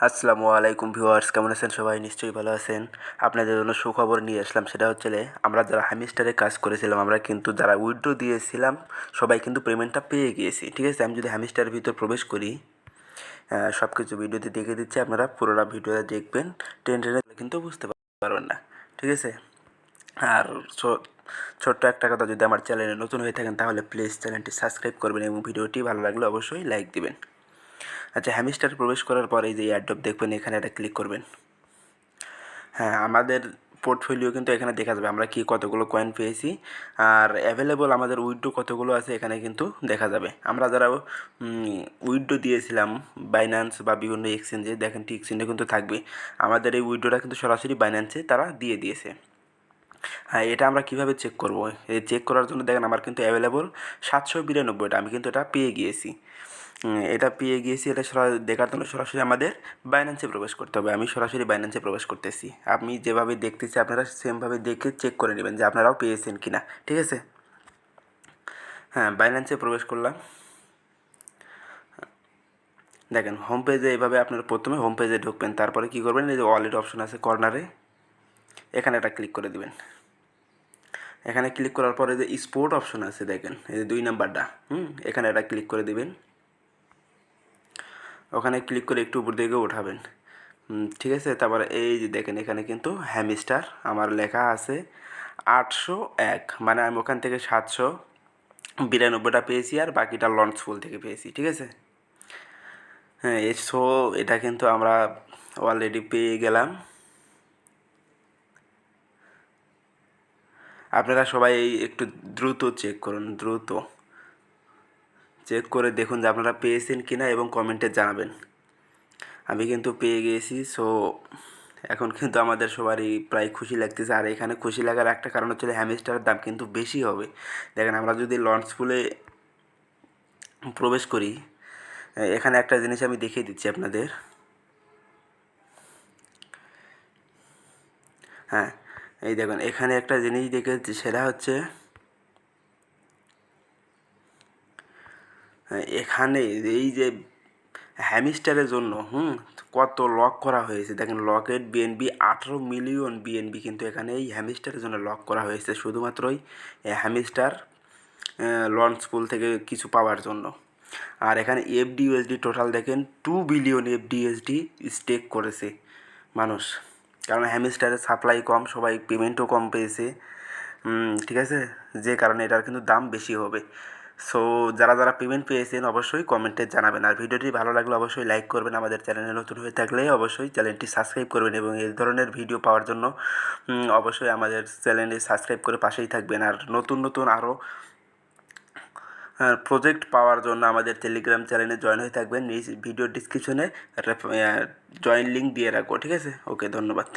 আসসালামু আলাইকুম ভিউয়ার্স, কেমন আছেন সবাই? নিশ্চয়ই ভালো আছেন। আপনাদের জন্য সুখবর নিয়ে আসলাম, সেটা হচ্ছে আমরা যারা হ্যামিস্টারে কাজ করেছিলাম, আমরা কিন্তু যারা উইথড্র দিয়েছিলাম সবাই কিন্তু পেমেন্টটা পেয়ে গিয়েছি। ঠিক আছে, আমি যদি হ্যামিস্টারের ভিতর প্রবেশ করি, সব কিছু ভিডিওতে দেখে দিচ্ছি, আপনারা পুরোটা ভিডিওটা দেখবেন, টেনে কিন্তু বুঝতে পারবেন না। ঠিক আছে, আর ছোট্ট একটা কথা, যদি আমার চ্যানেলে নতুন হয়ে থাকেন তাহলে প্লিজ চ্যানেলটি সাবস্ক্রাইব করবেন এবং ভিডিওটি ভালো লাগলে অবশ্যই লাইক দিবেন। আচ্ছা, হ্যামিস্টার প্রবেশ করার পর এই যে এয়ারড্রপ দেখবেন, এখানে একটা ক্লিক করবেন। হ্যাঁ, আমাদের পোর্টফোলিও কিন্তু এখানে দেখা যাবে, আমরা কি কতগুলো কয়েন পেয়েছি আর অ্যাভেলেবল আমাদের উইথড্রো কতগুলো আছে এখানে কিন্তু দেখা যাবে। আমরা যারা উইথড্রো দিয়েছিলাম বাইন্যান্স বা বিভিন্ন এক্সচেঞ্জে, দেখেন টি এক্সচেঞ্জে কিন্তু থাকবে, আমাদের এই উইথড্রোটা কিন্তু সরাসরি বাইন্যান্সে তারা দিয়ে দিয়েছে। হ্যাঁ, এটা আমরা কীভাবে চেক করব? এই চেক করার জন্য দেখেন আমার কিন্তু অ্যাভেলেবল 792টা, আমি কিন্তু এটা পেয়ে গিয়েছি। এটা দেখার জন্য সরাসরি আমাদের বাইন্যান্সে প্রবেশ করতে হবে। আমি সরাসরি বাইন্যান্সে প্রবেশ করতেছি। আমি যেভাবে দেখতেছি আপনারা সেমভাবে দেখে চেক করে নেবেন যে আপনারাও পেয়েছেন কি না। ঠিক আছে, হ্যাঁ, বাইন্যান্সে প্রবেশ করলাম। দেখেন হোম পেজে এইভাবে আপনারা প্রথমে হোম পেজে ঢুকবেন, তারপরে কী করবেন, এই যে ওয়ালেট অপশন আছে কর্নারে, এখানে একটা ক্লিক করে দেবেন। এখানে ক্লিক করার পরে যে স্পোর্ট অপশন আছে দেখেন, এই যে 2 নাম্বারটা, এখানে একটা ক্লিক করে দেবেন। ওখানে ক্লিক করে একটু উপর দিকে উঠাবেন। ঠিক আছে, তারপরে এই যে দেখেন এখানে কিন্তু হ্যামিস্টার আমার লেখা আছে 801, মানে আমি ওখান থেকে 792টা পেয়েছি আর বাকিটা লঞ্চ ফুল থেকে পেয়েছি। ঠিক আছে, হ্যাঁ, এটা কিন্তু আমরা অলরেডি পেয়ে গেলাম। আপনারা সবাই একটু দ্রুত চেক করুন, দ্রুত চেক করে দেখুন যে আপনারা পেয়েছেন কিনা এবং কমেন্টে জানাবেন। আমি কিন্তু পেয়ে গিয়েছি। এখন কিন্তু আমাদের সবারই প্রায় খুশি লাগতেছে। আর এখানে খুশি লাগার একটা কারণ হচ্ছে হ্যামস্টারের দাম কিন্তু বেশি হবে। দেখেন আমরা যদি লঞ্চ পুলে প্রবেশ করি, এখানে একটা জিনিস আমি দেখিয়ে দিচ্ছি আপনাদের। হ্যাঁ, এই দেখুন এখানে একটা জিনিস দেখেছি, সেটা হচ্ছে এখানে এই যে হ্যামিস্টারের জন্য কত লক করা হয়েছে। দেখেন লকেট বিএনবি 18 মিলিয়ন বিএনবি কিন্তু এখানে এই হ্যামিস্টারের জন্য লক করা হয়েছে, শুধুমাত্রই হ্যামিস্টার লঞ্চ পুল থেকে কিছু পাওয়ার জন্য। আর এখানে এফডিইউএসডি টোটাল দেখেন 2 বিলিয়ন এফডিইউএসডি স্টেক করেছে মানুষ, কারণ হ্যামিস্টারের সাপ্লাই কম, সবাই পেমেন্টও কম পেয়েছে। ঠিক আছে, যে কারণে এটার কিন্তু দাম বেশি হবে। যারা যারা পেমেন্ট পেয়েছেন অবশ্যই কমেন্টে জানাবেন। আর ভিডিওটি ভালো লাগলে অবশ্যই লাইক করবেন, আমাদের চ্যানেলে নতুন হয়ে থাকলে অবশ্যই চ্যানেলটি সাবস্ক্রাইব করবেন এবং এই ধরনের ভিডিও পাওয়ার জন্য অবশ্যই আমাদের চ্যানেলটি সাবস্ক্রাইব করে পাশেই থাকবেন। আর নতুন নতুন আরও প্রজেক্ট পাওয়ার জন্য আমাদের টেলিগ্রাম চ্যানেলে জয়েন হয়ে থাকবেন। ভিডিও ডিসক্রিপশনে জয়েন লিঙ্ক দিয়ে রাখবো। ঠিক আছে, ওকে, ধন্যবাদ।